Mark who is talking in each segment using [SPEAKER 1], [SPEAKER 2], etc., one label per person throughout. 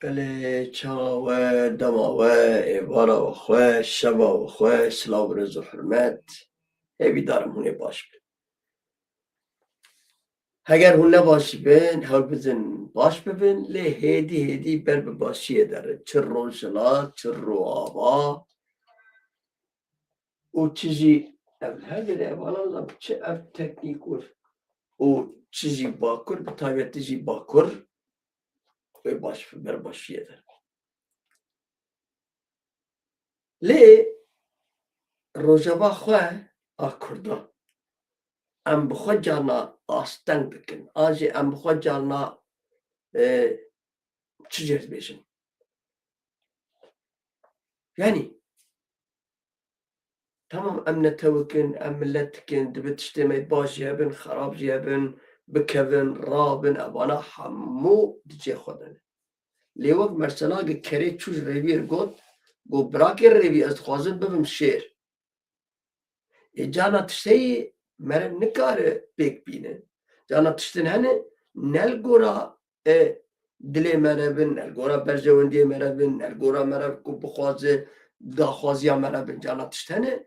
[SPEAKER 1] بله چاوه دماوه ایوارا و خواه شبا و خواه سلاو رز و حرمت هیوی دارم هونه باش بین اگر هون نباشی بین هول بزن باش ببین لی هیدی بر بباشیه داره چه رو جلات چه رو آبا او چیزی هر اولا چه اف تکنیک او چیزی باکر به تایوتیزی باکر باش بر باشیه داره لی روژاوا خواه آکردا ام بخوا جانا آستنگ بکن آجی ام بخوا جانا چی جرد بیشن yani tamam em netewikin em milletkin dibe tiştemê baş jî hebin xerab jî hebin bikevin rabin evana hemû dicê xwe de ne lê wek merselagê kerê çû ji rêviyê got got birakê rêvî ez dixwazim bibim şêr cana tişteyê mere nikare pêk bîne cana tiştin hene nel gora dilê me re bin nel gora berjewendiyê me re bin nel gora me re ku bixwaze daxwaziya me re bin cana tişt hene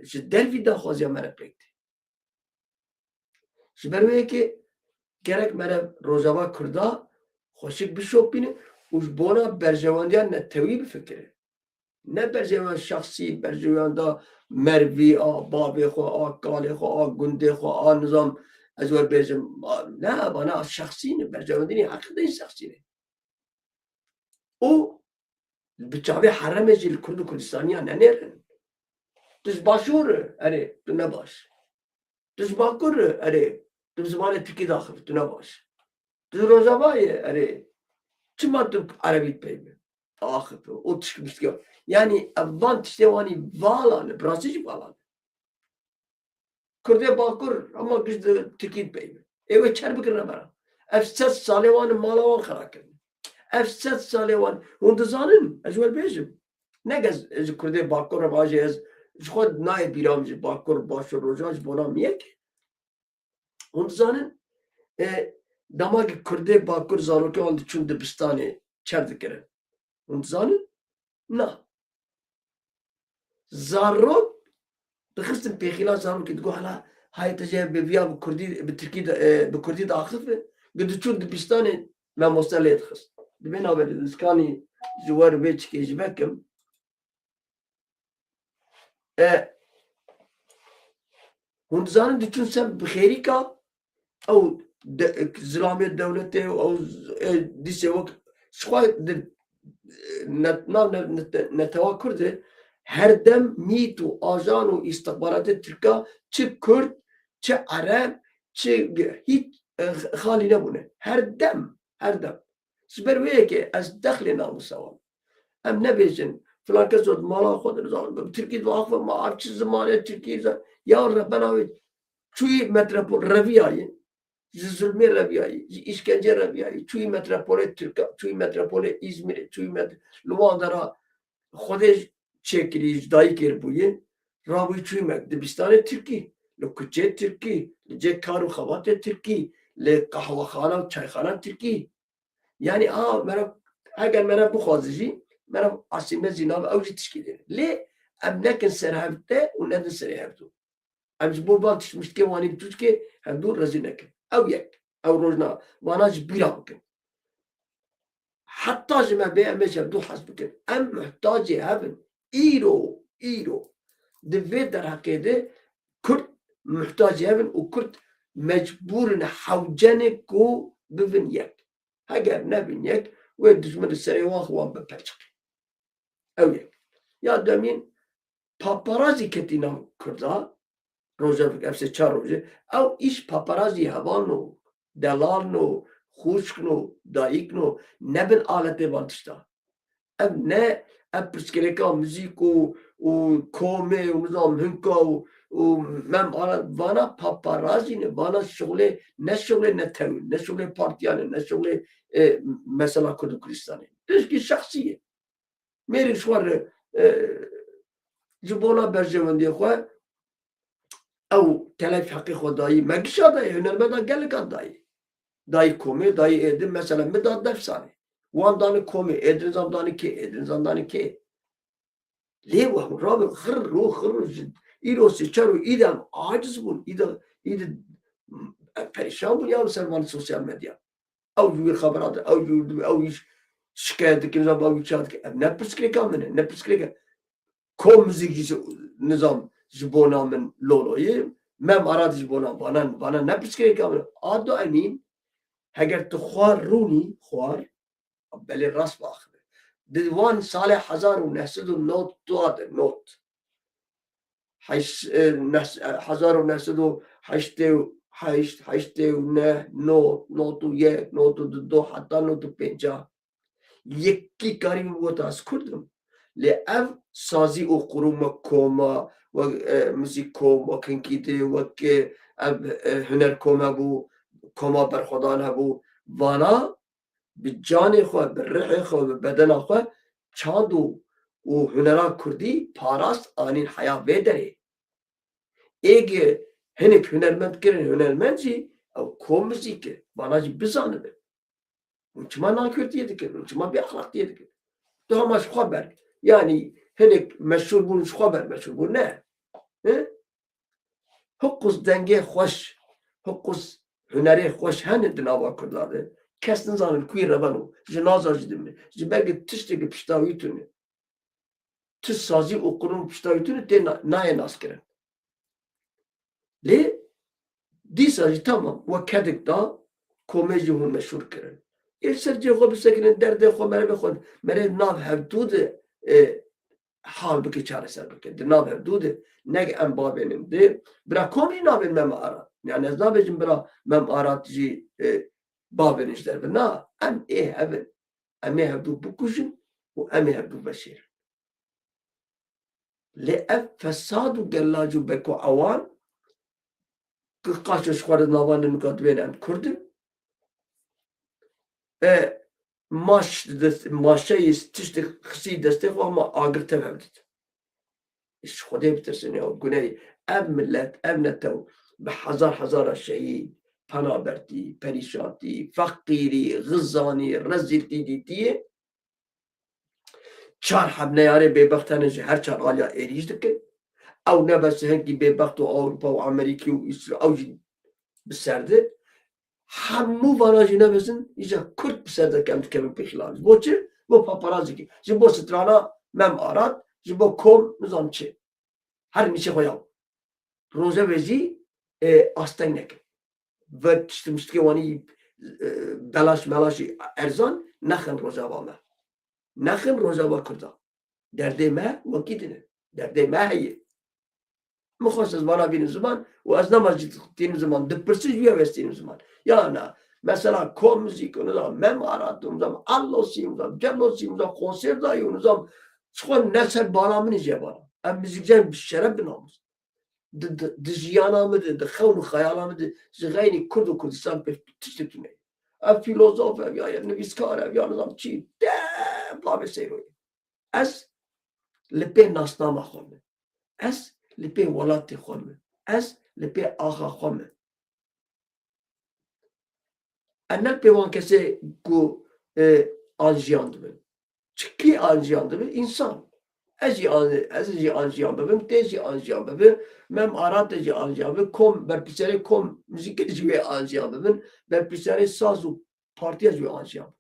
[SPEAKER 1] ji dervî daxwaziya me re pêk tê ji ber wê yekê gerek me re Rojava Kurda xweşik bişopîne û ji bona berjewendiya netewî bifikire ne berjewend şexsî berjewenda mervî a bavê xwe a kalê xwe a gundê xwe a nizam ez werbêjim ne bana şexsî ne berjewendînê heqîqî şexsî ne û bi çavê heremê jî li Kurd û Kurdistaniyan nenêrin tu ji başûr e erê tu ne baş tu ji bakur e erê tu bi zimanê Tirkî daxivî tu ne baş tu ji Rojavayê erê çima tu erebî peyvê axivî û tişkî yani ev van tiştê wanî vala ne bi rastî jî vala ne Kurdê bakur hema giş di Tirkî peyvê ê wê çer bikirine bera ev sed salê wan mala wan xera kirin ev sed salê wan hûn dizanin ez ji we bêjim ne gez ji Kurdê bakur re bajê ez ji xwe nayê bîram ji bakur başûr rojan ji bona me yekê hûn dizanin demagî Kurdê bakur zarokê wan diçûn dibistanê çer dikirin hûn dizanin na zarok dixistin pêxîla zarokê digot hala hayê te jê bêviya bi Kurdî bi Tirkî bi Kurdî diaxife gi diçûn dibistanê mamoste lê dixist dibê navê liskanî ji wer vê çikê ji vekim hûn dizanin diçûn ser bi xêrîka ew zilamê dewletê ew dîsê wek ji xwe di nav netewa Kurdê her dem mît û ajan û îstixbaratê Tirka çi Kurd çi Ereb çi hiç xalî nebûne her dem ji ber wê yekê ez dexlê namusa wan em nebêjin filan kes got mala xwe de nizanim Tirkî diaxive ma ev çi zimanê Tirkî ya rebena wê çûyî metropol reviyayê ji zulmê reviyayê ji îşkencê reviyayê çûyî metropolê Tirka çûyî metropolê İzmîrê çûyî li wan dera xwedê çêkirî ji dayîkê re bûyê rabûyî çûyî dibistanê Tirkî li kuçê Tirkî li cê kar û xebatê Tirkî li qehwexana û çayxana Tirkî yani mere eger mere bixwaze jî mere asîme zînav ew jî tişkî dêne lê em nekin serhevte û nedin serê hevdû em ji bo van tiştê wanî bi tûçkê hevdû rezîl nekin ew yek ew rojna wana ji bîra bikin heta ji me bê em ê ji hevdû hez bikin em muhtacê hevin îro di vê derheqê de Kurd muhtacê hevin û Kurd mecbûr in hewcenê ku bibin yek heger nebin yek wê dijmin li serê wan wan biperçiqî ew yek ya demîn paparazî ketî nav Kurda rojevek ev sê çar rojê ew îş paparazî hevan û delalin û xûşkin û dayîkin û nebin aletê van tişta ev ne ev pirsgirêka muzîk û komê û nizam hinka û mem vana paparazî ne vana şoxlê ne şoxlê netewî ne şoxlê partiyanê ne şoxlê mesela Kurd û Kurdistanê tişkî şexsî ye mêrî ji xwe re ji bona berjewendiyê xwe ew telef heqê xwe dayî me gişa dayê hunermenda geleka dayî komê dayî êdin mesela min da 10 salê وان دانه کومی ادرین زمدانی که ادرین زمدانی که لیه و هم رابط خر رو ایرو سیچر و ایدم عاجز بون ایده پریشان بون یا سرمان سوسیال مدیا او جوی خبرات او جوی او شکایت که نظام باوی چاد که نه پرسکری کامنه نه پرسکری کم زیگی نظام جبونا من لولوی مم آراد جبونا وانا نه پرسکری کامنه آدو امین اگر تو خوار رونی خوار بلی راست باخره دیوان سال 1909 داد نوت 1988 نوت و یک نوت و دو حتی نوت و پنجا یکی کاری بود از کردم لی اف سازی و قروم کوما و موزیک کوما کنکیده و که هنر کوما بو کوما برخودان هبو وانا به جان خود به روح خود به بدن خود چاند و هنران کردی پاراست آنین حیا بدره اگه هنک هنرمند کرن هنرمندی او کوم موزیکه وانا جی بزانه به اون چما ناکردیه دکن اون چما بی اخلاقیه دکن تو همش خبر yani هنک مشهور بون خبر مشهور بون نه حقوق دنگه خوش حقوق هنری خوش هنه دناوا کرداده کس نزانن کوی روانو جنازه جدیمه جبرگ تشتی که پشتاوی تونه تش سازی و قرون پشتاوی تونه تی نای ناس کرن لی دی سازی تمام و کدک دا کومیجی هون مشهور کرن یه سرجی خوب بسکنن درده خوب مره بخون مره ناو هفدود حال بکی چاره سر بکن در ناو هفدود نگ ام بابینم دی برا کومی ناوین مم آرات yani از نابجیم برا مم آرات جی بابنش در نه ام هبن ام هبدو بکشن و ام هبدو بشیر لی اف فساد و گلاجو بکو اوان که قاشش خورد نوان نکات بینن کردن ماشه است تشت خسی دسته و ما آگر تبهدید ايش خدي بترسني او قناي ام ملت ام نتو بحزار شهيد پنابرتی پریشاتی فقیری غزانی رزیلتی دیتیه چار حب نیاره بیبختانه هر چار آلیا ایریج دکن او نبس هنگی بیبخت و اروپا و امریکی و اسرائیل او جی بسرده همو واناجی نبسن ایجا کرد بسرده کم تکمن پیخلان بو چه؟ بو پاپارازی که جبو سترانا مم آراد جبو کم نظام چه هر میشه خویاو روزه وزی آستنگ نکن و تشتمشتکی وانی بلاش ملاشی ارزان نخن روزاوا ما نخن روزاوا کردا درده ما وکی دینه درده ما هیه مخواست از وانا بین زمان و از نماز تین زمان دپرسی جویا وستین زمان یا نه مثلا کم موزیک و نظام ممارات و نظام اللوسی و نظام جلوسی و نظام خونسر دایی و نظام چخون نسل بالا منی جه بالا ام موزیک جان بشرب بناموز د ژیانامه د خون و خیالامه د غیر کرد و کردستان به تشتتونه ام فیلوزوف یا نویسکار یا نظام چی دم بلا بسیروی از لپی ناسنامه خونه از لپی ولات خونه از لپی آخا خونه انل پیوان کسی گو آنجیان دبن چکی آنجیان دبن انسان از آنجیان ببین تیزی آنجیان ببین مم آرات جی آنجیان ببین کم بر پیشری کم موزیک جوی آنجیان ببین بر پیشری ساز و پارتی جوی آنجیان ببین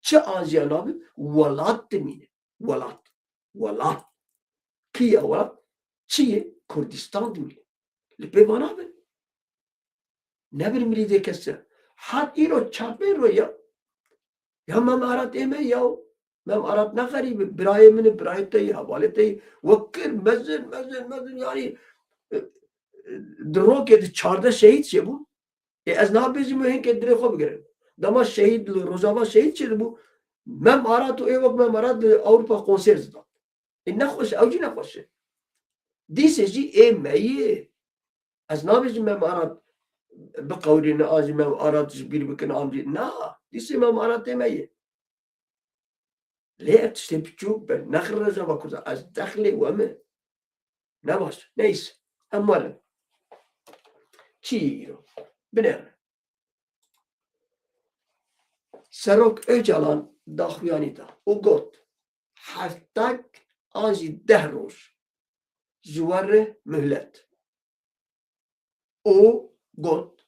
[SPEAKER 1] چه آنجیان ببین ولات دمینه ولات کیه ولات چیه کردستان دمینه لپیوانا ببین نبر مریده کسی حد اینو چاپه رو یا مم آرات ایمه یا مم آرات نخریب برای من برای تایی حواله تایی وکر مزن yani درو که 14 شهید چه بود از نابیزی مهم که دره خوب گرن دما شهید روزاوا شهید چه بود مم آرات و ای وقت مم آرات اروپا کنسر زدن این نخوش اوجی نخوشه دیسه جی ای میه از نابیزی مم آرات بقولی نازی مم آرات جبیر بکن آمدی نه دیسه مم آرات میه ليه تشتبكوا بنخرج وكذا از دخل وما نباش نيس أموال تيرو بنر سروك أجلان daxuyani da o got heftek anjî 10 roj ji we re mühlet o got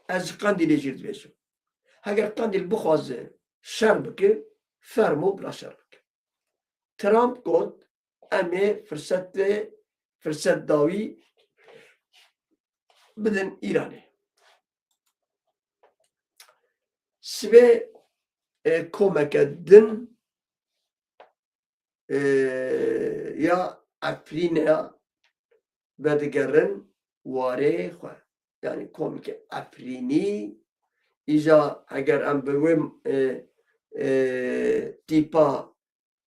[SPEAKER 1] ez ji Qandîlê jî dibêjim heger Qandîl bixwaze şer bike fermo bila şer bike Trump got em ê firset dawî bidin Îranê sibê komeke din ya Efrînê vedigerin warê xwe yani komeke Efrînî îja heger em bi wê tîpa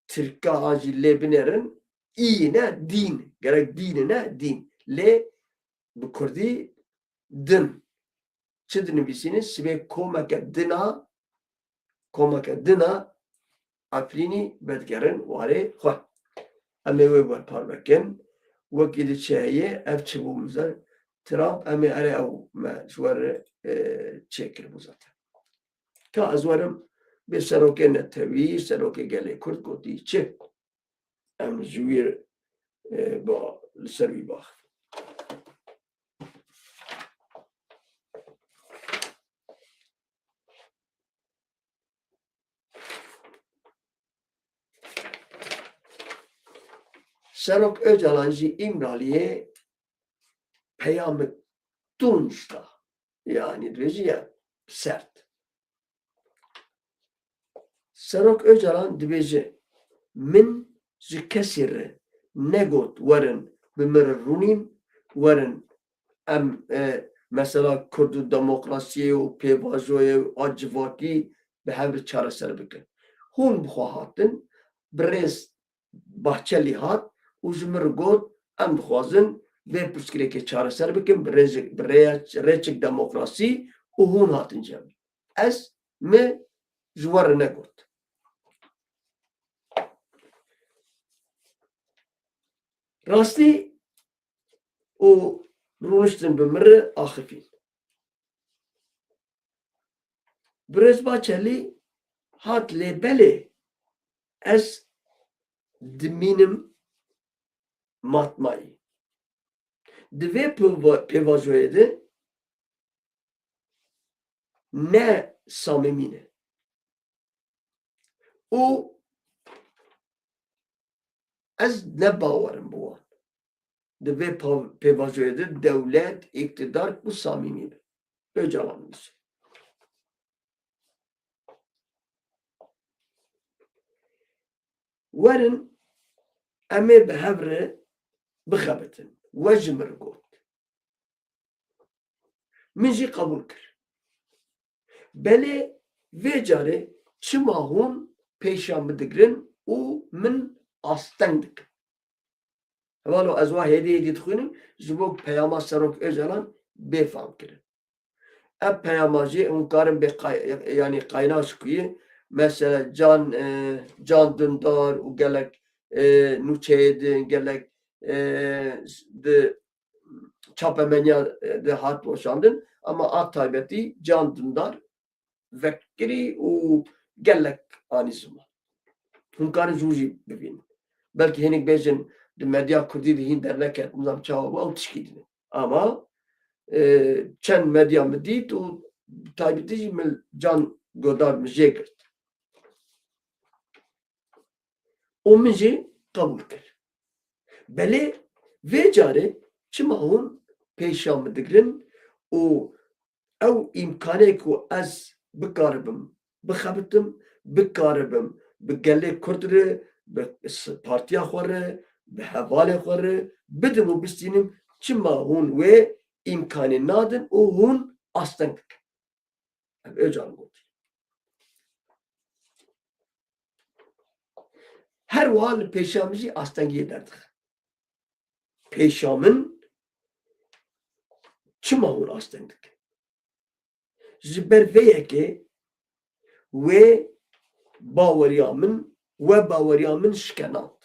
[SPEAKER 1] Tirka an jî lê binêrin îne dîn gerek dînine dîn lê bi Kurdî din çi dinivîsînin sibê komeke dina Efrînî vedigerin warê xwe em ê wê werparvekin wekî diçe heye ev çi bû mizer Trump em ê erê ew me ji we re çêkiribû zaten ka ez werim bê serokê Netewî serokê gelê Kurd gotî çi em ji wî li ser wî baxin Serok Öcalan jî İmraliyê peyamek tunç da yani dibêjî ya sert Serok Öcalan dibêje min ji kesî re negot werin bi min re rûnîn werin em mesela Kurd û demokrasiyê û pêvajoyê û a civakî bi hev re çareser bikin hûn bixwe hatin bi rêz Bahçelî hat û ji min re got em dixwazin vê pirsgirêkê çareser bikin bi rêçek demokrasî û hûn hatin cem ez me ji we re negot rastî û rûniştin bi min re axivîn Birêz Bahçelî hat lê belê ez dimînim matmayî di vê pêvajoyê de ne samimî ne û ez ne bawerim bi wan di vê pêvajoyê de dewlet îktidar û samimî be Öcalan dîse werin em ê bi hev re bixebitin we ji min re got min jî qebûl kir belê vê carê çima hûn pêşa min digirin û min asteng dikin hevalo ez wa hêdî hêdî dixwînim ji bo peyama Serok Öcalan bêfam kirin ev peyama jî hûn karin bê yani qaynaş kuyê mesela Can Dündar û gelek nûçeyê din gelek di çapemeniya de hat boşandin ama a taybetî Can Dündar vekirî û gelek anî ziman hûn karin ji we jî bibînin belkî hinek bêjin di medya Kurdî de hîn derneket nizam çawa ew tişkî didin ama çend medya min dît û taybetî jî min Can Godar min jê girt û min jî qebûl kir belê vê carê çima hûn pêşa min digirin û ew îmkanê ku ez bikaribim bixebitim bikaribim bi gelê Kurd re bi partiya xwe re bi hevalê xwe re bidim û bistînim çima hûn wê îmkanê nadin û hûn asteng dikin ev Öcalan gotî her wiha li pêşa min jî astengiyê derdixin pêşa min çima hûn asteng dikin ji ber vê yekê wê baweriya min we baweriya min şkenand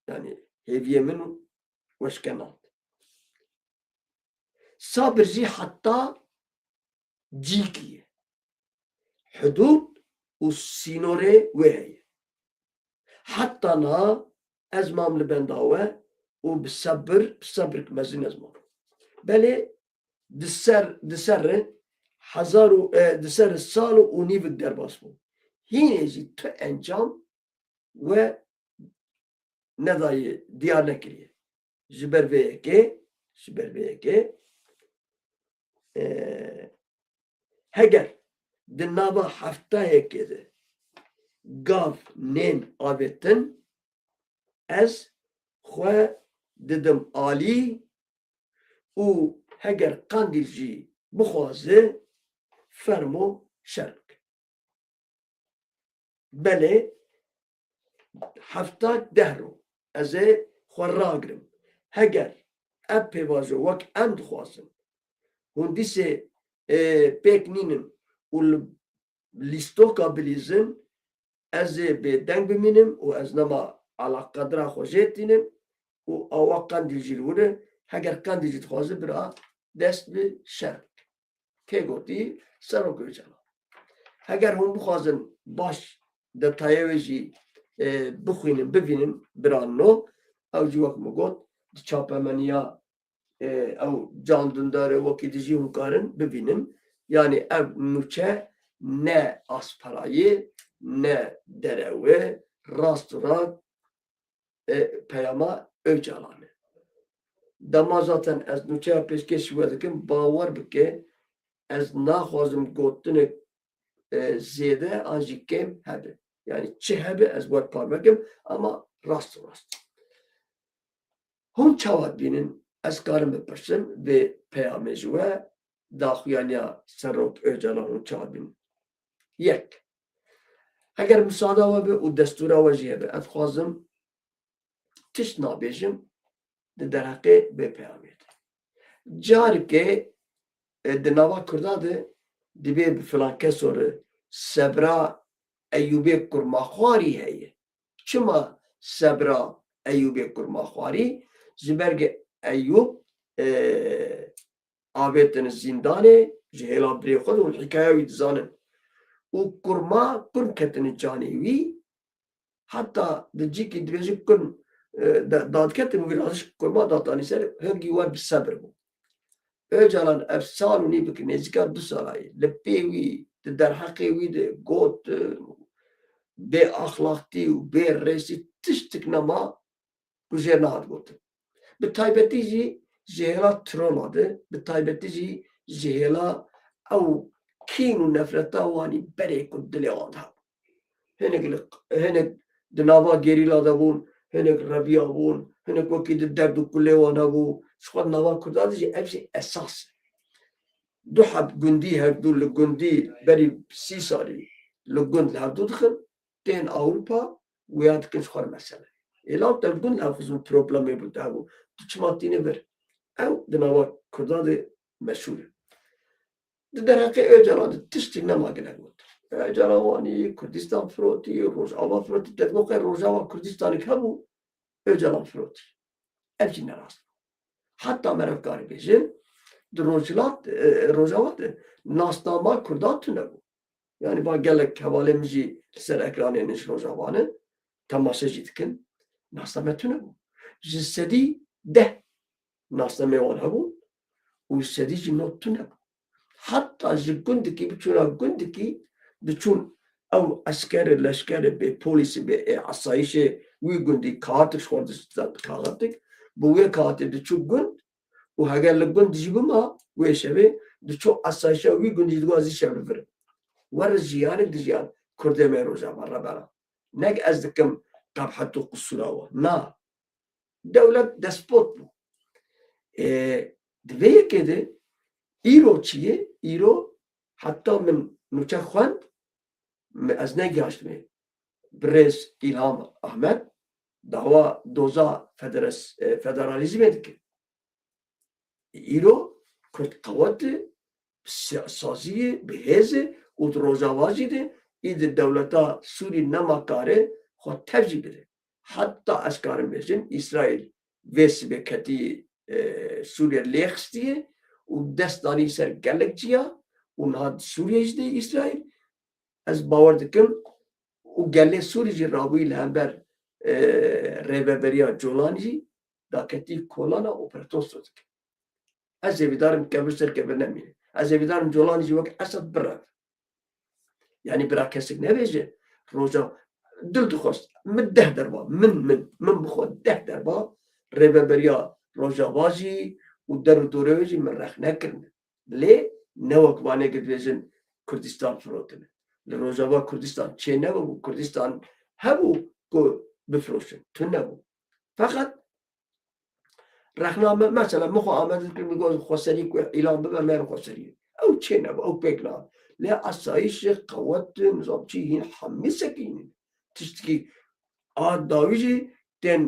[SPEAKER 1] yani hêviyê min we şkenand sabir jî heta cîkî ye hudûd و سینوره وی حتی نا از مامل بنداوه و بصبر مزین از مامل بله دسر سال و نیو در باس بود هینه جی تو انجام و ندای دیار نکریه جبر به که هگر دنابا هفته یکیده گاف نین آبتن از خواه ددم آلی و هگر قندیل جی بخوازه فرمو شرک بله هفته ده رو از خواه را گرم هگر اب پیوازو وک اند خوازم هندیسه پیک نینم و لیستوکا بلیزم از به دنگ بمینم و از نما علا قدره خوشیتینم و آوا قندیل جیلوره هگر قندیل جیت خوازه برا دست به شرک که گوتی سرو گوچالا هگر هم بخوازن باش دتایه جی بخوینم ببینم برا نو او جوک مگوت چاپمنیا او جاندنداره وکی دیجی هنکارن ببینم yani ev nüçe ne asparayı ne derevi rasturan peyama öcalanı. Dama zaten ez nüçe peşkeş vedikim bavar bike ez naxwazim gotine ziyade anjikem hebe. Yani çi hebe ez var parmekim ama rast. Hon çavat binin ez karim bepirsin ve peyame jwe داخویانیا سرک اجالا هون چابین یک اگر مساعده و به و دستوره و جیه به ات خوازم تش نابیجم در حقه به پیامید جار که دنوا کرده دبی فلان کسوره سبرا ایوبی کرماخواری هیه چما سبرا ایوبی کرماخواری زبرگ ایوب آبتن زندانه جهلا بری خود و حکایه دزانن و کرما کرم کتن جانیوی حتی دجی که دویجی کرم داد کتن و رازش کرما دادانی سر هنگی وار بصبر بود öcalan efsaluni bik nezikar 2 salayı lepevi der hakivi de got be ahlakti be resi tiştik nama kujer nahat got be taybetici jehla trolladı be taybetici jehla ev kinu nefreta vani bere kud dile adha henek dinava gerila da bun henek rabia bun henek vakit derdu kulle wana bu شخص نوا کردن چی افشی اساس دو حب گندی هر دو لگندی بری 30 سالی لگند هر دو دخل تین اروپا ویاد کنش خور مسئله اعلام در گند حافظون پروبلمی بود هاو تو چماتینه بر او دنوا کردن مشهوره در حقیقت اجراد تشتی نماگنه بود اجرادوانی کردستان فروتی روجاوا فروتی در واقع روجاوا کردستانی کمو اجراد فروتی افشی نراست hatta merevkari bejin rojavat nasnama kurdat ne bu yani ba gelek havalemizi ser ekraneniz rojavanı tamaşacı dikin nasnama tune bu jisedi de nasnama wana bu u sedi jinot tune bu hatta jigundiki biçuna gundiki biçun ev askeri leşkeri be polisi be asayişe uygundi kağıt şordistan kağıttık bu ve kağıtı çok gün و هگر لگن دیجی ما ویشوی دچو اسایشه وی گندی دو ازی شبر بر ور زیان دیجان کرده می روزا برا برا نگ از دکم قبحت و قصورا و نه دولت دسپوت بو دویه که ده ایرو چیه ایرو حتی من نوچه خواند از نگیاشت می برز ایلهام احمد دعوا دوزا فدرالیزم edike ایرو کرد قوت سازی بهزه و روزاواجی ده اید دولتا سوری نماکاره خود تفجی بده حتی از کارم بشن اسرائیل ویسی به کتی سوریه لیخستیه و دستانی سر گلک جیا اونها سوریه جده اسرائیل از باور دکم و گله سوری جی رابوی لهمبر ریبریا جولانی دا کتی کولانا اپراتور سوزک از زیدارم کبر سر کبر نمیه از زیدارم جولانی جی وقت اصلا برا یعنی برا کسی نویجه روزا دل دخواست من 10 دربا من بخود 10 دربا ریبریا روزا بازی و در دورویجی من رخ نکرنه لی نوک وانه گدویزن کردستان فروتنه لروجاوا کردستان چه نبود کردستان هبو کو بفروشن تو نبود فقط رخنامه مثلا مخو آمد که میگه خسری که اعلام ببر من خسری او چه نبود او بگلا لی اسایش قوت نظام چی هین حمی سکینه تشتکی آد داویجی تن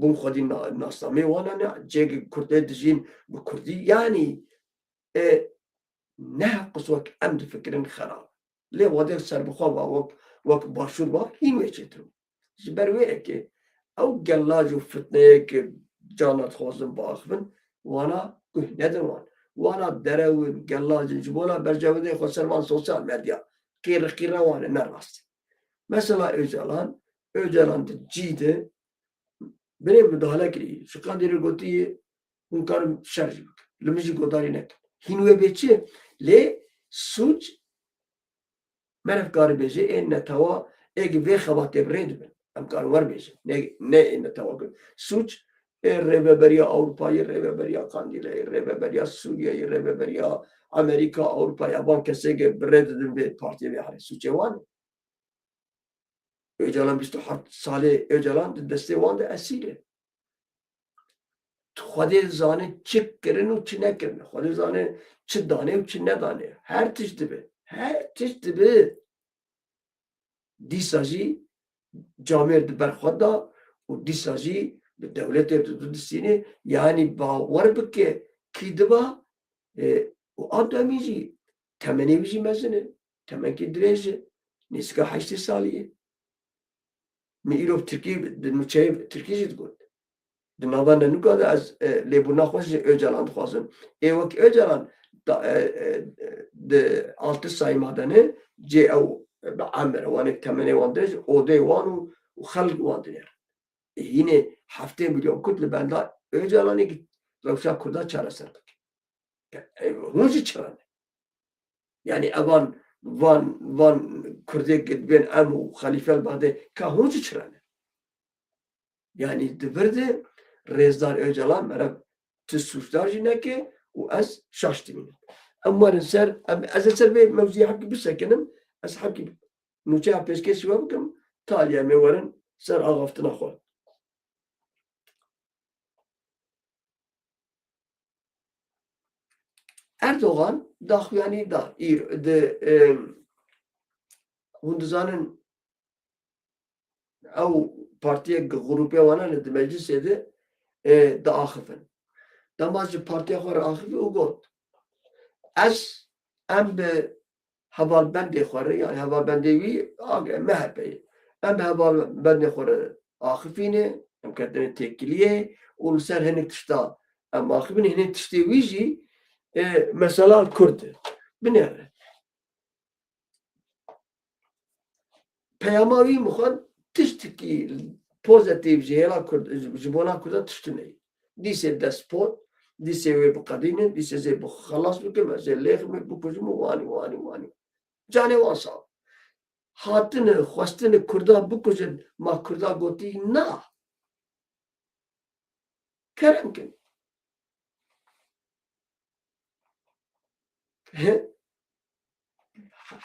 [SPEAKER 1] بون خودی ناسنامه وانا جگ کرده دجین bu کردی یعنی نه قصوک امد فکرن خراب لی واده سر بخواه وک باشور با هین ویچه ترو جبرویه که او گلاج و فتنه که جانت خوازم با اخبن وانا گوه ندن وانا دره و گلاج جبولا برجاوده خود سرمان سوسیال مدیا قیر وانا نراستی مثلا اوجالان ده جیده بني مدهلا كري شقان ديري قوتي ممكن شرجك لمجي قداري نك هنوه بيتشي لي سوج منف قاري بيجي إن توا إيجي بي خباتي بريد بن أم كانوا ور بيجي نه إن توا سوج الريبريا أوروبا الريبريا قانديلا الريبريا سوريا الريبريا أمريكا أوروبا يابان كسيجي بريد بن بارتي بيحري سوجي وان Öcalan 27 sale Öcalan deste vanda esire. Xwedê zane çi kirin û çi nekirin. Xwedê zane çi dane û çi nedane. Her tişt dibe. Her tişt dibe. Dîsa jî camêr di ber xwe da û dîsa jî bi dewletê di distînê yanî bawer bike kî diba û a demî jî temenê wî jî mezin e. Temenkê dirêj e. Nêzîka 8 salî ye. Mi îrov Tirkiye di nûçeyê Tirkiye jî digot. Di nava Nenûka de ez lêbûna xwe ji Öcalan dixwazim. Ê wek Öcalan di altı sayma de ne cê ew bi emre wanê temenê wan dirêj odê wan û xelk wan dinêr. Yine 7 milyon Kurd li benda Öcalanê rewşa Kurda çareser bike. Hûn jî çare. Yani evan van Kurdê dibên em û Xelîfe li Bedê ka hûn jî çare. Yani di vir de Rêzdar Öcalan mere ti suçdar jî neke û ez şaş dimînim. Em werin ser ez ê ser vê mewzûyê hekî bisekinim ez hekî nûçeya pêşkêşî we bikim taliye me werin ser axaftina xwe. Erdogan daxuyanî da di hûn dizanin ew partiyek grupê wan hene di meclisê de diaxivin. Dema ji partiya xwe re axivî û got ez em bi hevalbendê xwe re yani hevalbendê wî MHP'yê em bi hevalbendê xwe re axivîne em ketine têkiliyê û li ser hinek tişta em axivîn hinek tiştê wî jî mesela Kurd e binêre. Peyama wî mixwan tiştekî pozitif ji hêla Kurd ji bona Kurda tiştine. Dîsê despot, dîsê wê biqedînin, dîsê zê bixelas bikim, ez ê lêximê bikujim û wanî. Canê wan sav. Hatine xwestinê Kurda bikujin ma Kurda gotî na. Kerem kin.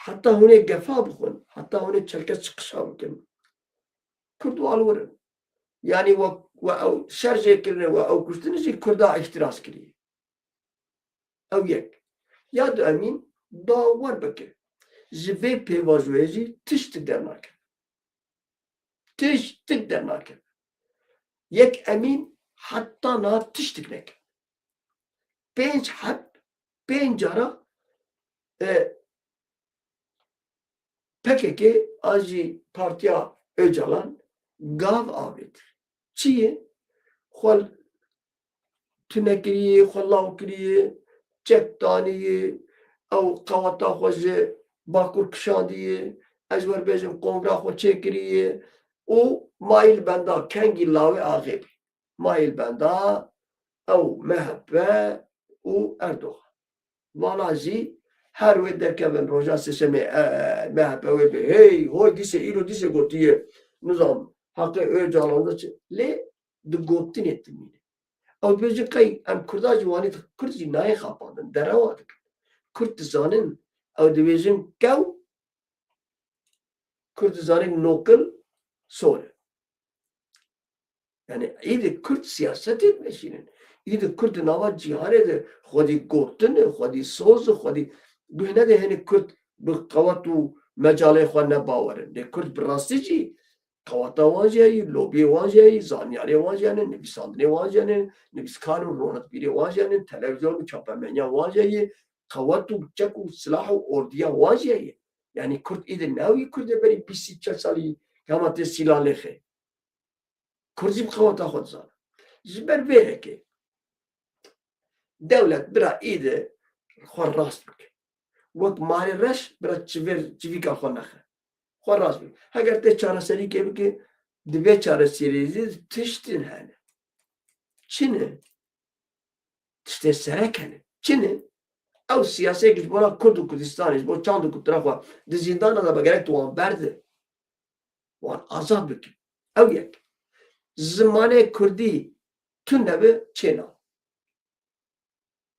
[SPEAKER 1] Heta hûnê gefa bixwin, heta hûnê çelkes çıqişa bikin. Kurd walwirin. Yani we ew şer jê kirine we ew kuştinê jî Kurda ihtiras kiriye. Ew yek. Ya du emîn bawer bike. Ji vê pêvajoyê jî tiştik dernake. Tiştik dernake. Yek emîn heta na tiştik neke. 5 cara PKK a jî Partiya Öcalan gav avêtir. Çi ye? Xwe tune kiriye, xwe law kiriye, çek danîye, ew qeweta xwe ji Bakur kişandiye, از ور بیشم قوم را خود چه کریه او مایل بندا کنگی لاوه آغیب مایل بندا او مهبه او اردوغان والا جی هر وی درکبن روژا سشمه مهبه وی به هی هوی دیسه ایلو دیسه گوتیه نظام حق öyle canlandı ki le de gottin etmini. Ama bizce kay am Kurda jwani Kurdi naye xapandın derawadık. Kurd zanin ew dibêjin kew Kurd zanin nokil sor. Yani iyi Kurd siyaset etmeşinin. İyi Kurd nava cihanê de xwedî gotin, xwedî soz, xwedî gühne de hani Kurd bi qewet û mecalê xwe nebawerin. De Kurd bi rastî jî Kawata wajayî, lobiyê wajayî, zaniyarê wajayî, nivîsandinê wajayî, nivîskar û ronetbîrê wajayî, televîzyon û çapemeniya wajayî, qewet û çek û silah û orduya wajayî. Yani Kurd îdî newî Kurdê berî bîstî çel salî hema tê sîlalêxê. Kurd jî bi qeweta xwe dizane. Ji ber vêrekê dewlet bira îdî xwe rast bike. Wek malê reş bira çivîka xwe nexe. Xwe rast bike. Heger tê çareserîkê bike divê çareserîzî tiştên hene. Çi ne? Tiştê serek hene. Çi ne? Ew siyaseteke ji bona Kurd û Kurdistanê ji bo çand û kultura xwe di zîndana de vegerek tu wan berde. Wan azad bikin. Ew yek. Zimanê Kurdî tune bi çêna.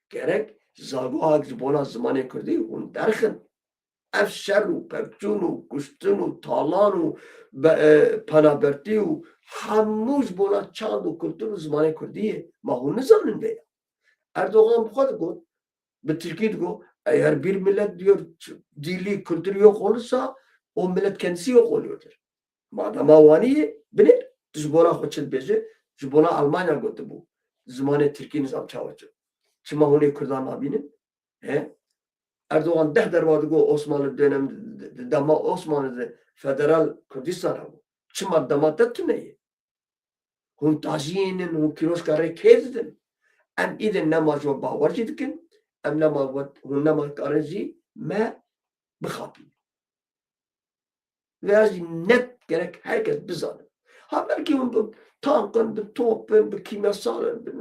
[SPEAKER 1] Gerek zagohek ji bona zimanê Kurdî hûn derxin. Ev şer û pevçûn û kuştin û talan û penabertî û hemû ji bona çand û kultur û zimanê Kurdiyê ma hûn nizanin vê ya. Erdoğan bi xwe digot bi Tirkî digot eğer bir millet diyor dili kültürü yok olursa o millet kendisi yok oluyordur. Madem avaniye bilir ji bona xwe çi dibêje ji bona Almanya gotu bû zimanê Tirkî nizam çawaçı. Çima hûnê Kurdan nabînin? He? Erdoğan derva digo Osmanlı dönem dema Osmanlı federal Kurdistan bu. Çima demata tüneyi. Hun tajinin hun kiloşkarê kê didin. Em îdin nema ji we bawer jî dikin. Em nema hun nema karin jî me bixapînin. Veya jî net gerek herkes bizane. Ha belkî hûn bi tankın, bi topin, bi kimyasalin, bi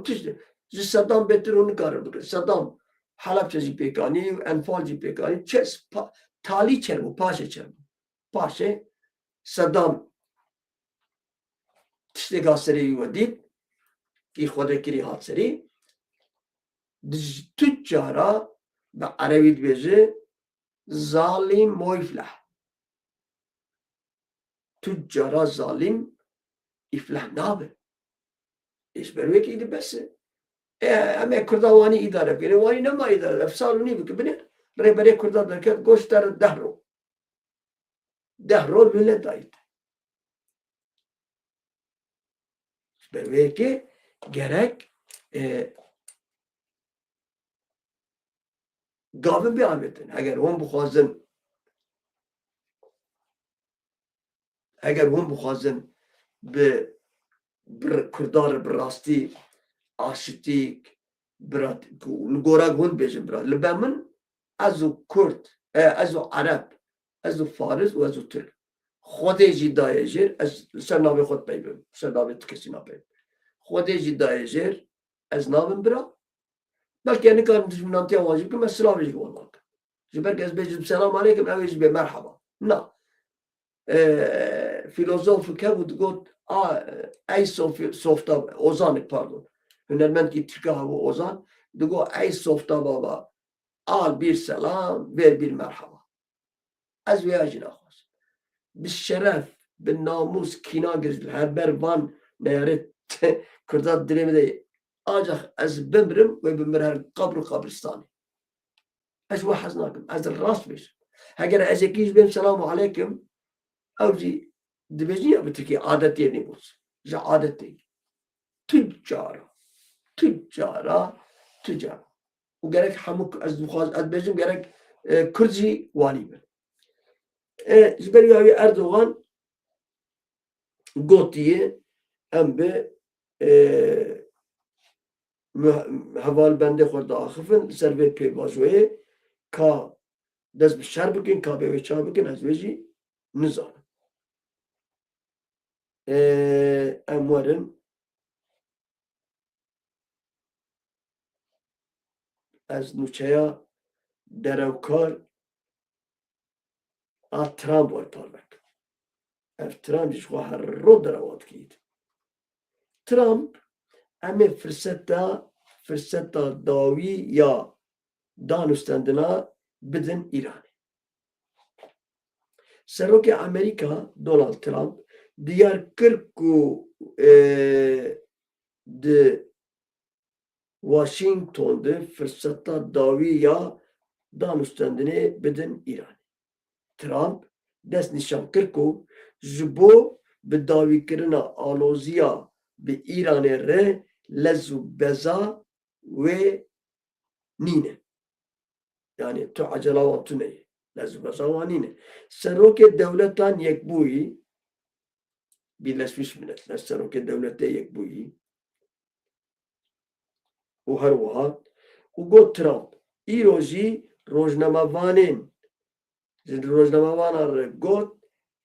[SPEAKER 1] tiştî. Ji Saddam betir hûn nikarin bikin. Saddam Halepçe jî pêkanî, Enfal jî pêkanî, talî çerbû, paşê çerbû. Paşê Saddam tiştêka serî we dît, kî xwedekirî hat serî, tu cara bi Erebî dibêje zalim moîfleh. Tu cara zalim îfleh nabe. Ji ber wê îdî bes e. Em ê Kurda wanî îdare bikin. Wanî nema îdare. Ev sal nî bikin. Binê rêberê Kurda derket goş der 10 rol. 10 rol millet dayît. Ji ber wê gerek gavin biavêtin. Eger hûn bixwazin bi Kurdar bi rastî aşitîk li gorak hûn bêjin bira. Li be min ez û Kurd, ez û Ereb, ez û Faris û ez û Tirk. Xwedê jî dayê jêr, ez li ser navê xwe dipeyvim. Li ser navê ti kesî napeyvim. Xwedê jî dayê jêr, ez nabim bira. Belkî em nikarin dijminantiya wan jî bikim, ez silavê jî wan nakim. Ji ber ku ez bêjim selam aleykum, ew ê jî bê merheba. Na. Filozofik hebû digot ey softa Ozanik pardon. Hünermendkî Tirka hebû Ozan digot ey softa baba al bir selam ver bir merhaba. Ez vêya jî naxwazim. Bi şeref, bi namus kîna girt her ber van neyarê Kurda dilê me de ancak ez bimirim ve bimir her qabr û qabristanê. Ez wê hez nakim. Ez rast bêjim. Heger ez yekî ji bêm selamu aleykum ew jî dibêjî bi Tirkî adetê nebûs. Ji adetê. Tu cara. û gerek hemû ez dibêjim gerek Kurd jî wanî bin. Ji ber wê Erdoğan gotiye em bi hevalbendê xwe diaxivin li ser vê pêvajoyê ka دست به شر بکن کابه و چا بکن از ویجی نزانم امورن از نوچه دروکار ترامپ وار پاربک اف ترامپ جشخوا هر رو دروات کید ترامپ امه فرصتا داوی یا دانستندنا بدن ایران سروک امریکا دونالد ترامپ دیار کرکو de Washington'da fırsata davi ya danıştandını bedin İran. Trump dest nişan kırku ji bo bi davîkirina aloziya bi Îranê re lez û beza wê nîne. Yani tu acela wan tu neyê. Lez û beza wan nîne. Serokê dewletan yekbûyî Birleşmiş Milletler Serokê Devletê Yekbûyî û her wiha û got Trump îro jî rojnamevanên ji rojnamevanan re got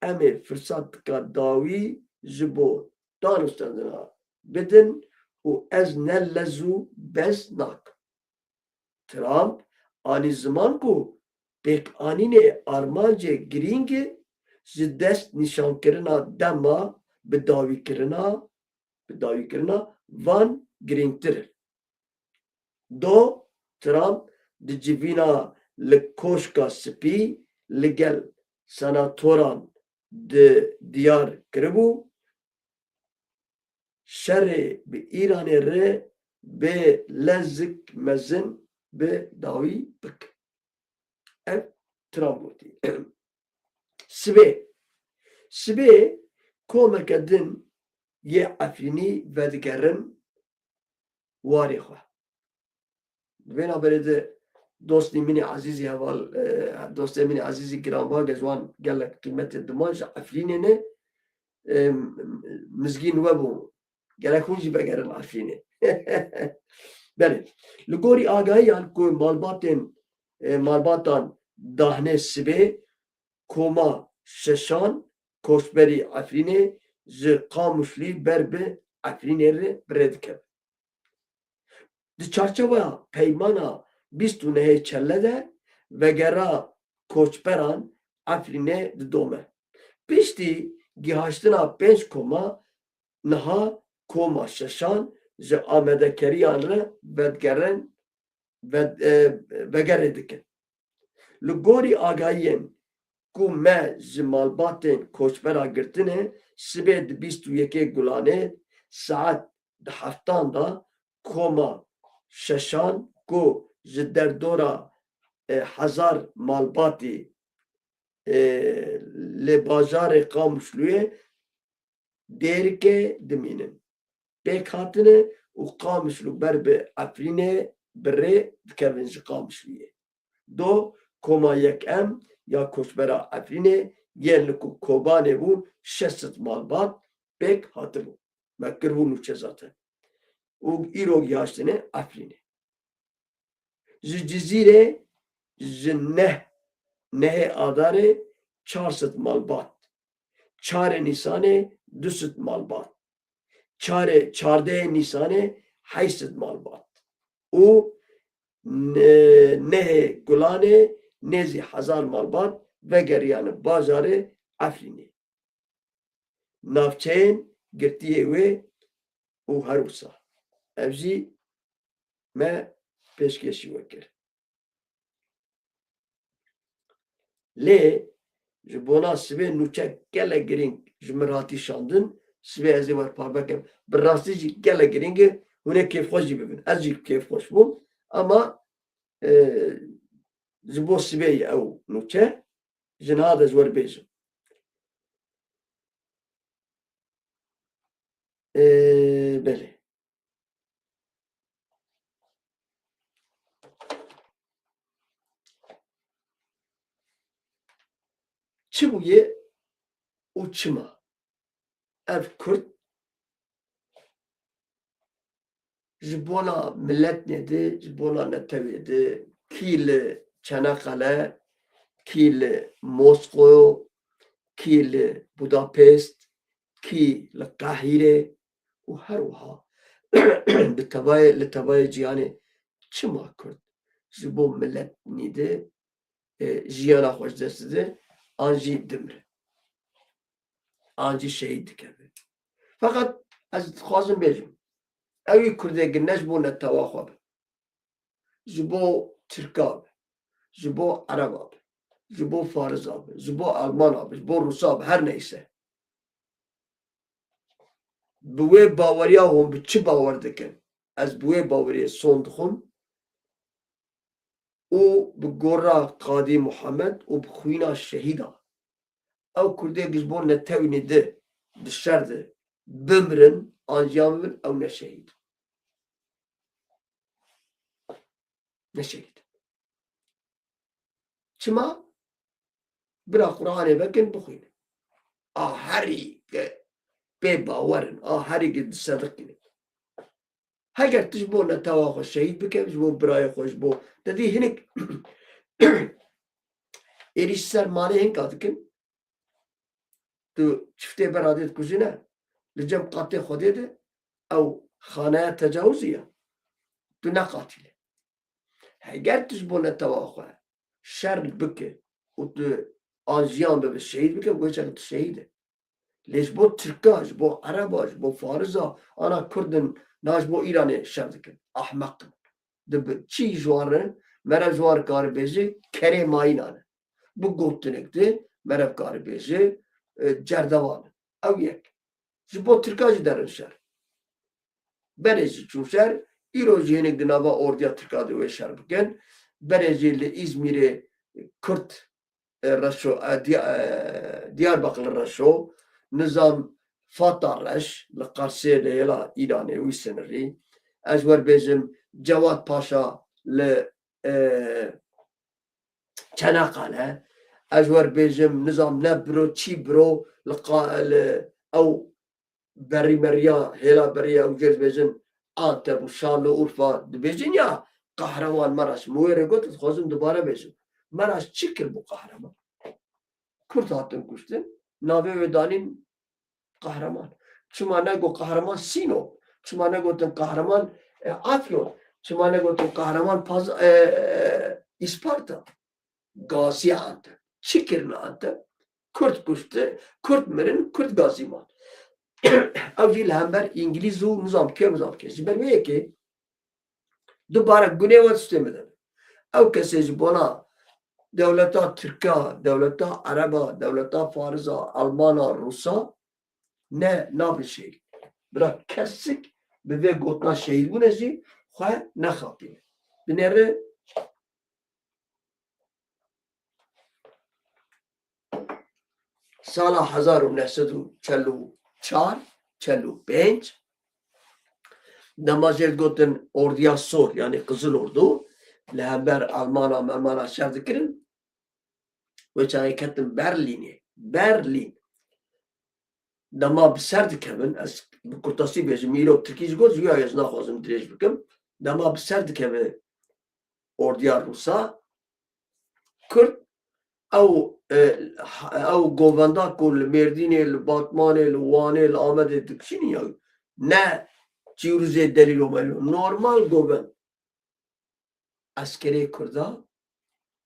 [SPEAKER 1] em ê firsat tika dawî ji bo danûstandina bidin û ez ne lez û bez nakim. Trump anî ziman ku pêkanînê armancê girîng e ji dest nîşankirina dema bi dawîkirina van girîngtir e. Do Trump di civîna li koşka spî li gel senatoran diyar kiribû şerê bi Îranê re bê lezik mezin bi dawî bike. Ev Trump gotî. Sibê komeke din yê Efrînî vedigerin warê xwe. Vên haberê de dostê min ê ezîzî heval dostê min ê ezîzî giranbag ji wan gelek qîmetê diman ji Efrînê ne mizgîn webû gelek hûn jî vegerin Efrînê. Belê li gorî agahiyan ku malbatan dahnê sibê koma şeşan koçberî Efrînê ji Qamişlî ber bi Efrînê re birê dikeve. Di çarçeveya peymana bîst û nehê çelle de vegera koçberan Efrînê didome. Piştî gihaştina pênc koma niha koma şeşan ji amedekeriyan re vegerê dikin. Li gorî agahiyên ku me ji malbatên koçbera girtinê sibê di bîst û yekê Gulanê saet di heftan da koma şeşan ku ji derdora hezar malbatî li bajarê Qamişlûyê dêrikê dimînin. Pêk hatine û Qamişlû ber bi Efrînê bi rê dikevin ji Qamişlûyê. Do koma yekem ya koçbera Efrînê yên li ku Kobanê bûn 600 malbat pêk hatibû. Me kiribû nûçe zaten. û îro gihaştine Efrînê. Ji Cizîrê ji nehê Adarê 400 malbat. Çarê Nîsanê 200 malbat. Çardehê Nîsanê 800 malbat. û nehê Gulanê nêzî 1000 malbat vegeriyane bajarê Efrînê. Navçeyên girtiyê wê û her wisa. Ev jî me pêşkêşî wekir. Lê ji bona sibê nûçe gelek girîng ji min hatî şandin sibê ez ê werparvekim bi rastî jî gelek girîng e hûn ê kêfxweş jî bibin. Ez jî kêfxweş bûm ama ji bo sibê ye ew nûçe ji niha de ji werbêjim. Belê. Çi bûye û çima? Ev Kurd ji bona milletê de ji bona netewê de kî li Çanakkale کی لموسکو، کی لبوداپست، کی لقاهره و هر وها لتبای جیانه چما کرد جبو ملت نیده جیانا خوش دسته آنجی دمره آنجی شهید دکبه. فقط از خوازم بیجم اوی کرده گنش بو نتواخواب جبو ترکاب، جبو عرباب، جبو فارزاب، جبو آلماناب، جبو روساب، هر neyse بوی باوریا هم به چی باور دکن از بوی باوری son دخون او به گورا قادی محمد او به خوینا شهیدا او کرده گزبون نتوینی ده دشرده بمرن آنجامن او نشهید نشهید چما برا قرآن بکن بخوین هری به باورن هری که صدق کنید هگر تجبو نتوا خوش شهید بکن جبو برای خوش بو دادی هنک ایریش سر مالی هنک آدکن تو çifte beradet kuzine لجم قاتل خودی ده او خانه تجاوزیه تو نقاتله اگر تجبو نتواخوه شر بکه و تو آنجیان به شهید بکه گوشه تو شهیده لیش بو ترکاش بو عرباش بو فارزا انا کردن ناش بو ایرانی شر دکن احمق دب چی جوارن مرا جوار کار بیجی کره ماینانه bu gottinekti meref kari beji cerdevan ev yek ji bo Tirkacı derin şer bereci çû şer îro jî hinek di nava orduya Tirkacı wê şer bikin bereci li İzmirê Kürt reşo Diyarbakır reşo nizam Fatah reş li Qarsê li hêla Îranê wî sinirî ez werbêjim Cevat Paşa li Çanakkale ez werbêjim nizam ne biro çî biro ew berî meriya hêla beriya ew cêrbêjin Antep û Şam û Urfa dibêjin ya qehreman Meraş min wê re got dixwazim dubare bêjim Meraş çi kir bu qehreman Kürt hatin kuştin navê wê danîn qehreman çima ne got qehreman Sîno çima ne gotin qehreman Afyon çima ne gotin qehreman İsparta Gazi Antep çi kirin Antep Kürt kuştu Kürt mirin Kürt gaziman ew jî li hember İngiliz û nizam ke ji ber wê yekê dubare gunê we tiştê bidin ew kesê ji bona dewleta Tirka dewleta Ereba dewleta Farisa Almana Rusa ne nabe şehîd bira kesik bi vê gotina şehîdbûnê jî xwe nexapîne binêre sala 1944 45 Namazet gotin orduya sor yani Kızıl Ordu li hember Almana şer dikirin ve çayê ketin Berlin dema bi ser dikevin ez bi kurtasî bêjim îro Tirkî ji got ji ez naxwazim dirêj bikim dema bi ser dikeve orduya Rusa Kürt ew govenda ku li Mêrdînê li Batmanê li Wanê li Amedê dikişînin ya ne Cîrûzê delîlo melû normal govend eskerê Kurda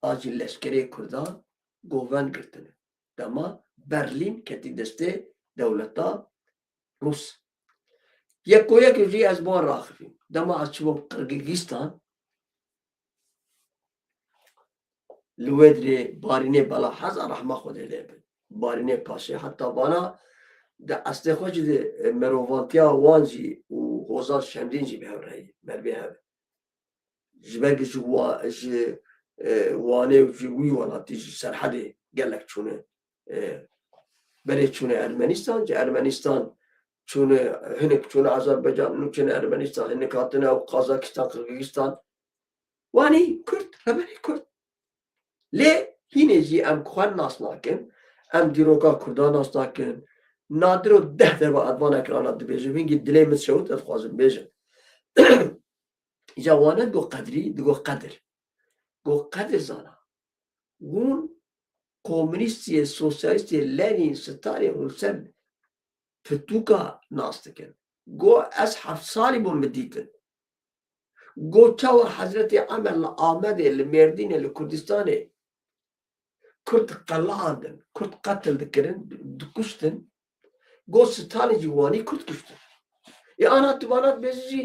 [SPEAKER 1] acî leşkerê Kurda govend girtine dema Berlin ketî destê dewleta Rûs yekuyekê jî ez wan raxivîm dema ez çûbûm Qirgîzistan li wê dirê barînê bela heza rehma Xwedê lê bin barînê paşê heta vana di estê xwe jî di merovantiya wan jî û hozan şemdîn jî bi hev re mervê hebe ji ber ku ji Wanê û ji wî welatî ji serhedê gelek çûne berê çûne Ermenîstan ji Ermenîstan çûne hinek çûne Azerbaycan nû çûne Ermenîstan hinek hatine ew Kazakistan Qirgîzistan wanî Kürt heberî Kürt lê hînê jî em xwe nas nakin em dîroka Kurdan nas nakin nadir û deh derve edvan ekrana dibêjim hingî dilê min şewt ez dixwazim bêjim îja wan ne digot qedrî digot qedir got qedir zana hûn komünistiye, sosyalistiye, Lenin, Stalin و سر فتوکا ناستکن گو از 7 سالی بون مدیتن گو چاو حضرت عمر آمده لمردین لکردستانه کرد قلاندن کرد قتل دکرن دکشتن گو ستالین جوانی کرد کشتن یا آنها توانات بیزی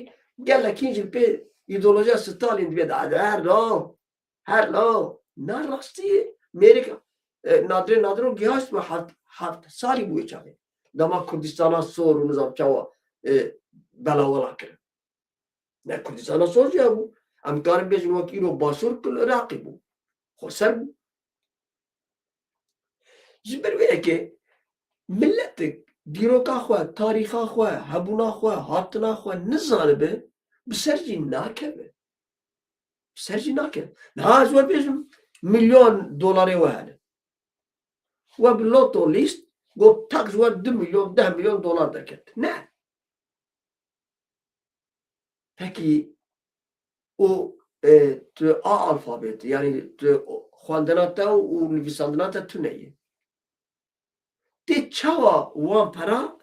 [SPEAKER 1] گل اکینجی به ایدولوژیا ستالین بید هر لا نه راستیه امریکا نادر گیاست و 7 سالی بوی چاوه دما کردستان سور و نظام چاوا بلاولا کرد نه کردستان سور جا بو امکان بیشن وکی رو باسور کل راقی بو خسر بو جبر ویه که ملت دیروکا خواه تاریخا خواه هبونا خواه هاتنا خواه نزانه به بسرجی ناکبه بسرجی ناکبه نه از وقت بیشن $1,000,000 وهنه و بلوتو لیست گو تاکس و 2 milyon 10 milyon dolar دکت نه peki o tu A alfabeti yani tu خوانده و نویسنده تو نیه تی چاوا وان پرا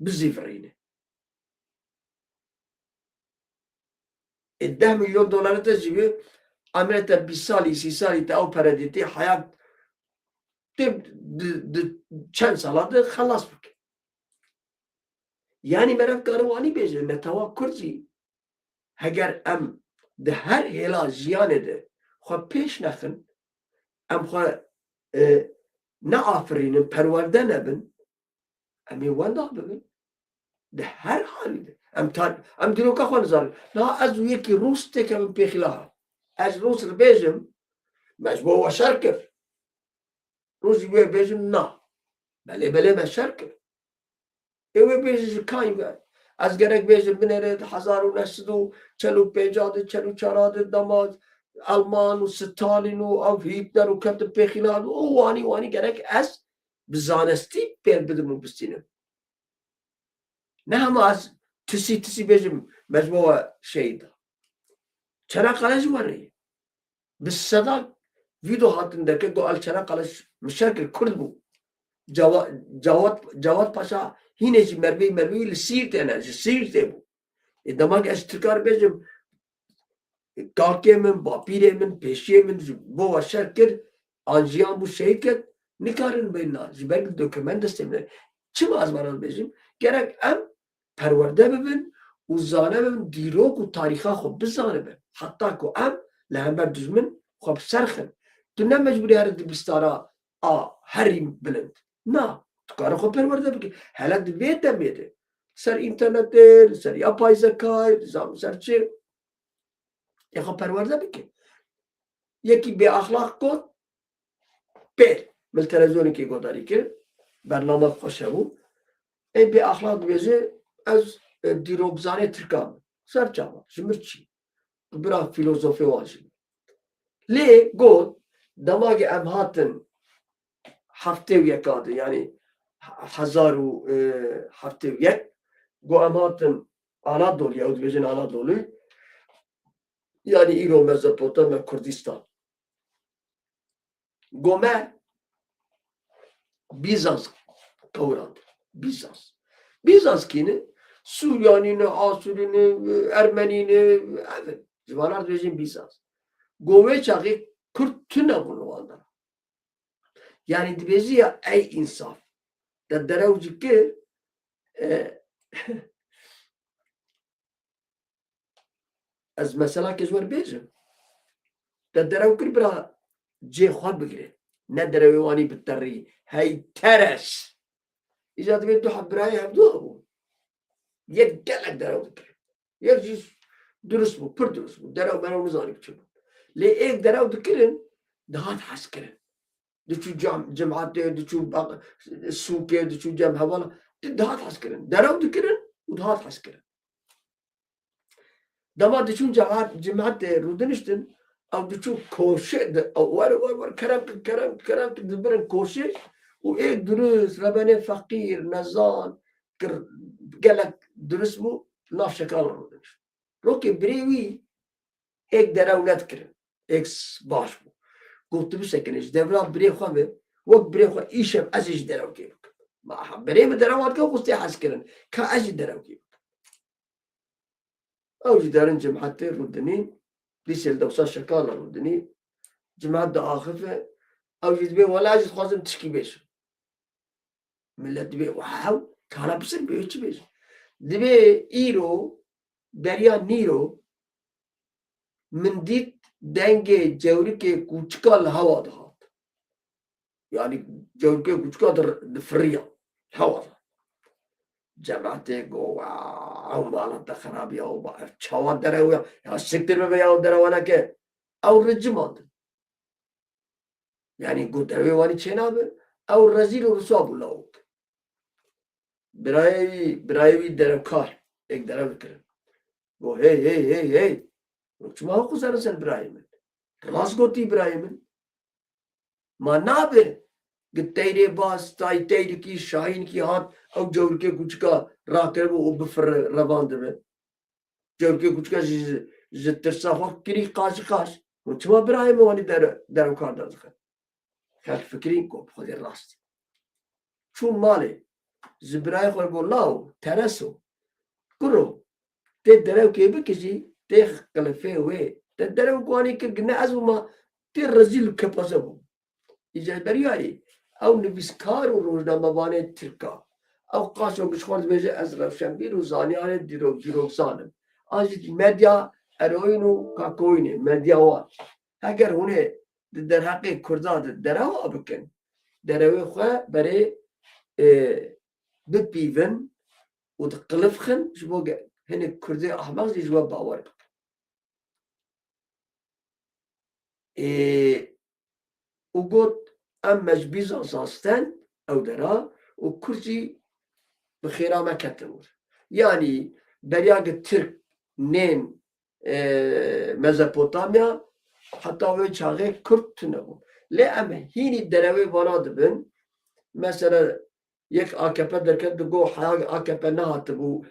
[SPEAKER 1] بزیفرینه 10 milyon doları da jibi عملت 20 سالی 30 سالی تا او پرا دیتی حیات چند سالاده خلاص بکن yani مرف کاروانی بیجه نتوا کرزی اگر ام ده هر هلا جیانه ده خواه پیش نخن ام خواه نه آفرینن پرورده نبن امی وانده ببین ده هر حالی ده ام دیروکا خواه نزاره نه از یکی روس تکم پیخلاها از روس رو بیجم مجبور و شرکر روسی بیجم نه بله من شرکر اوه بیجم کاین باید از گرک بیجم بنره 1945 دماز آلمان و ستالین و او هیتلر و کمت پیخلاها او وانی گرک از بزانستی پیر بدم و بستینم نه همه از تسی بیجم مجموع شهیده چرا قلش وره بالصدا فيديو هاتن که گو چرا قلش مشاكل کرد بو جواد پاشا هینه مروی لسیرت انرژی سیرت بو دماغ اشتکار بیجم کاکه من باپیره من پیشیه من بو شرکر آنجیان بو شهید کرد نکارن بینا جبرگ دوکمنت استمنه چه از بران بیجم گرک ام پرورده ببین و زانه ببین دیروک و تاریخا خوب بزانه ببین حتی که ام لهمبر دزمن خوب سرخن تو نه مجبوری هر دبستارا هریم بلند نه تو کار خوب پرورده بگی حالا دویت میده سر اینترنت سر یا پای زکای سر چه یا خوب پرورده بگی یکی به اخلاق کن بیر مل تلویزیونی که گذاری کرد برنامه خوشه بود این به اخلاق بیزه از دیروگزانه ترکان سر چاوا شمر چی برا فیلوزوفی واجب لی گفت دماغ ام هاتن هفته و یکاده یعنی 1071 گو ام هاتن آنادolu یهود بیجن آنادolu yani İran, Mezopotamya, Kürdistan گومه Bizans kavrandı Bizans kini Suryanini, Asurini, Ermenini evet civarlar rejim Bizans گوه çağı Kürt tüne bunu aldı yani dibezi ya ey insaf da deravcı ki از mesela kezvar bezim da derav kır bira cê xwe bigire ne derevê wanî biterî hey teres îja divê du hebirayê hevdû hebû yek gelek derav dikir yek jî durust bû pir durust bû derav merav nizanî biçû bû lê êk derav dikirin dihat hezkirin diçû cemaatê diçû sûkê diçû cem hevala dihat hezkirin derav dikirin û dihat hezkirin dema diçûn cemaatê rûdiniştin ew diçû koşê wer kerem dibirin koşê û êk durust rebenê feqîr nezan gelek durust bû nav şekalan rûdinişt rokê birê wî êk deraw nedikirin êk baş bû قلت بسكنش دبرا بري خامه وقت بري خا إيشم أزج دراو كيف ما بري بدراوات كيف قصدي حسكرن كأزج دراو كيف أو جدارن جماعتي ردني ليسل دوسا شكالا ردني جماعة دا آخفة أو جدبي ولا أجد خوازم تشكي بيش ملت دبي واو كالا بسر بيوش بيش دبي إيرو دريا نيرو من ديت دنگه جوري كي كوچكا الهوا دهات يعني جوري كي كوچكا در فريا الهوا دهات جماعتي قو واو مالا خرابي أو با چاوان دراويا يا سكتر بيا دراوانا كي أو رجمان يعني قلت أبي واني تشينابه أو الرزيل ورسواب الله برايوي درم كار एक درم بكرم वो हे شما هو خسارة سن برايمن راس قلتي برايمن ما نابه قلت تيري باس تاي تيري की शाहीन की हाथ अब जोड़ के कुछ का राकर वो बफर रवान दे जोड़ के कुछ का जत्तरसा हो करी काश وشما برايمن واني درم كار دازخ خل فكرين کو خود راست چون ماله زبرای خور بولاو ترسو کرو ته درو کې به کشي ته کلفه وې ته درو کوانی کې ګنه ازو ما ته رزیل کپاسو ایجاد بریای او نویسکار و روزنامه وانه ترکا او قاشو بشخورد بيجي از روشنبیر و زانیان دیروگزانم آجی مدیا اروینو کاکوینه مدیا وان اگر هونه در حق کردان درو بکن درو خواه برای ببيفن وتقلفخن جبو هنا كردي أحمق زي جواب باور وقلت أما جبيز أساستان أو درا وكرجي بخيرا ما كتمور يعني برياق الترك نين ميزوبوتاميا حتى وين شاغي كرد تنهم لا أما هيني الدراوي بناد بن مثلا یک AKP درکت دو حیاق AKP نهات بو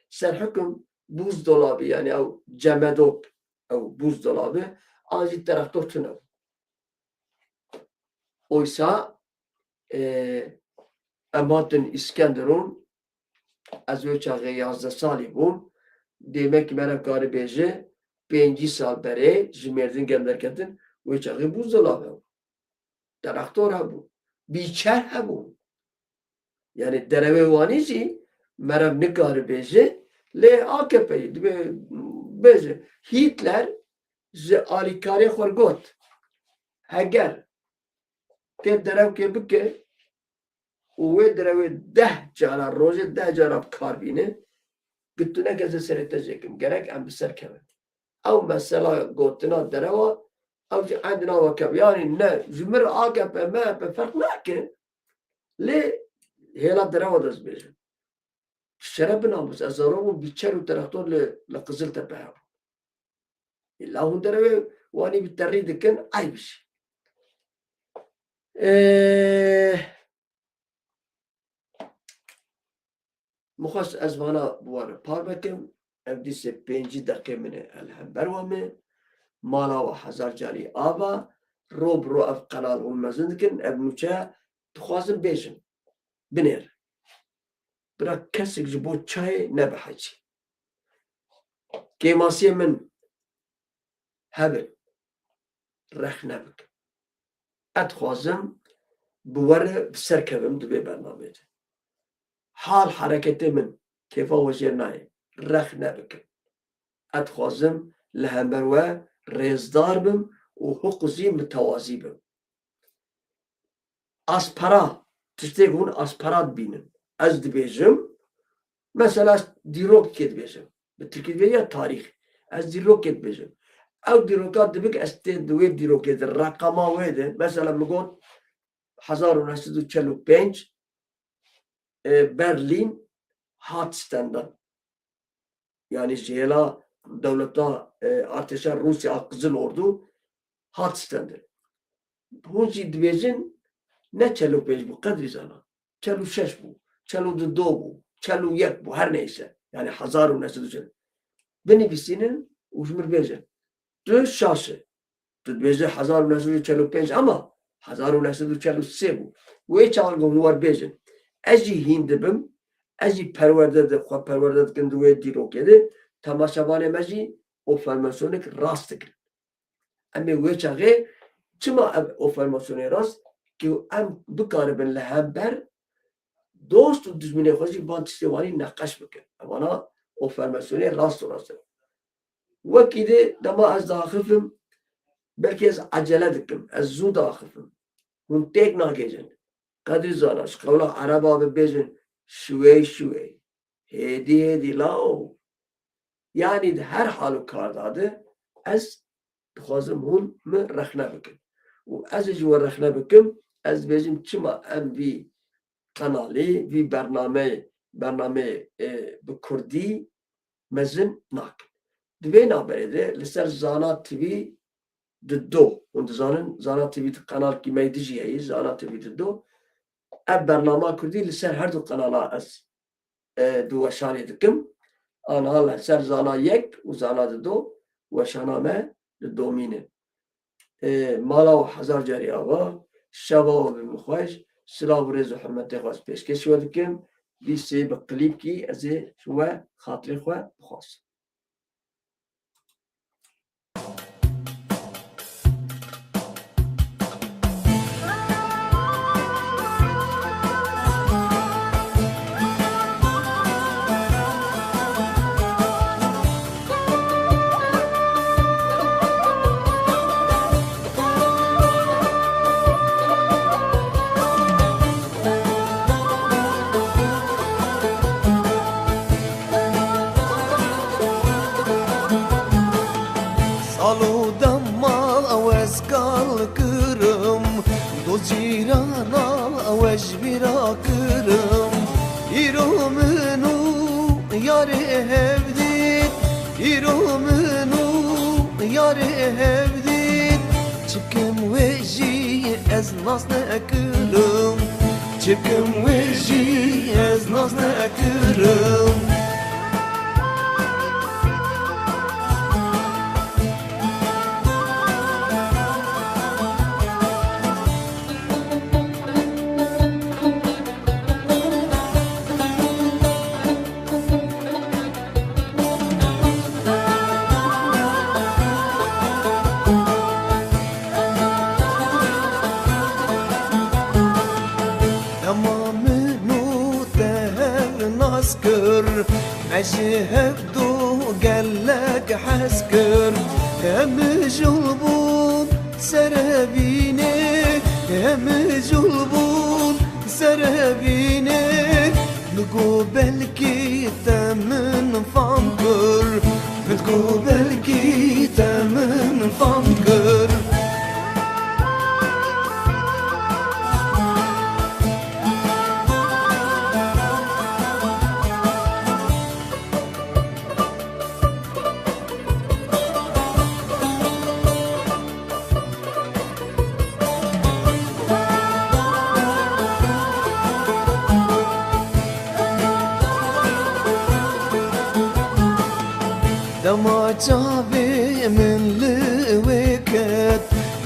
[SPEAKER 1] سر حکم بوز دولابی یعنی او جمدوب او بوز دولابی آنجی طرفدار تنو oysa اماتن اسکندرون از او چاقه 11 سالی بون demek ki bana kari beje 5 سال beri jimerdin genderketin o çağı buz dolabı طرفدار هبو بیچر هبو yani dereve vanici merem nikar beje le AKP'yi beje Hitler ze alikare xorgot eğer te derev ke bike ve dereve 10 cara roje 10 cara karbine bütüne geze seyredecekim gerek em biser keve ev mesela gotuna dereva ev عندنا وكب يعني ne jümür AKP MHP fark nake le هلا دروا دز بيجن شرب ناموس أزاروم بيتشروا ترختور لقزل تبعه إلا هون دروا واني بالتريد كان أي بشي مخص أزمانا بوار باربكم أبدي سبينجي دقيقة من الهم بروامه مالا وحزار جالي آبا روب رو أف قنال والمزندكن أبنوشا تخوازن بيجن بنير برا كسك جبو چاي نبحجي كيماسي من هبل رخ نبك اتخوازم بوره بسركبم دبي برنامج حال حركتي من كيف وجرناي رخ نبك اتخوازم لهمروا ريزدار بم وحقوزي متوازي بم اسپرا تشتيقون اسپرات بينن از دبيجم مثلا ديروك كيد بيجم بالتركيز بيجم تاريخ از ديروك كيد بيجم او ديروكات دبك استيد دويب ديروك كيد الرقمة ويده مثلا مقول 1945 برلين هات ستاندر يعني جيلا دولتا ارتشا روسيا قزل اردو هات ستاندر هونجي دبيجن نه 45 بو قدری زنا 46 بو 42 بو 41 بو هر neyse yani 1940 بنویسینن وجمر بیجن دو شاشه تدبیجه 1945 ama 1943 bu. Ve çağırgın var bejin. Ezi hindibim, ezi perverde de, kwa perverde de kendu ve dirok yedi, tamaşabane mezi o formasyonik rast dikir. Ama ve çağı, çıma o formasyonik rast, ki em bikaribin lehember, dost u düzmine khoji bant istivani nakaş bikir. Bana o formasyonik rast orası. Ve kide dama az dahifim, belki az acele dikim, az zu dahifim. Hun tek nakecin. Kadir zanaş, kavla Araba ve bejin, şüvey. Hedi lao. Yani her halükarda az dixwazim hun mi rexne bikim. U ez ji we rexne bikim, ez bêjim çima em vî kanalê, vî bername bi Kurdî mezin nakin. Di vê naberê de li ser Zana TV di do, hûn dizanin Zana TV kanalekî me dijî heye, Zana TV di do, ev bernama Kurdî li ser her du kanala ez weşanê dikim. Anha li ser Zana yek û Zana di do, weşana me di domîne. Mala ve hezar carî ava, şeva ve bixweş, silav û rêz û hurmetê xwe ez pêşkêş we dikim, vî sê bi klîpkî ez ê ji we xatirê xwe bixwazim.
[SPEAKER 2] Çıkım veji ez naz nekırım. Mecihevdu gellek haskır hem julbun serebine hem julbun serebine Nugu belki temin famkır Nugu belki temin famkır Çave min li weket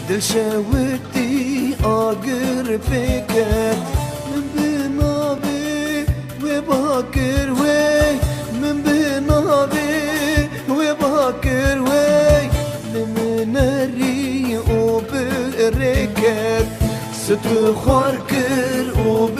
[SPEAKER 2] dilşewitî agir pêket min binavê wê bakir wê min binavê wê bakir wê li minerî û bi rêket stû xwar kir û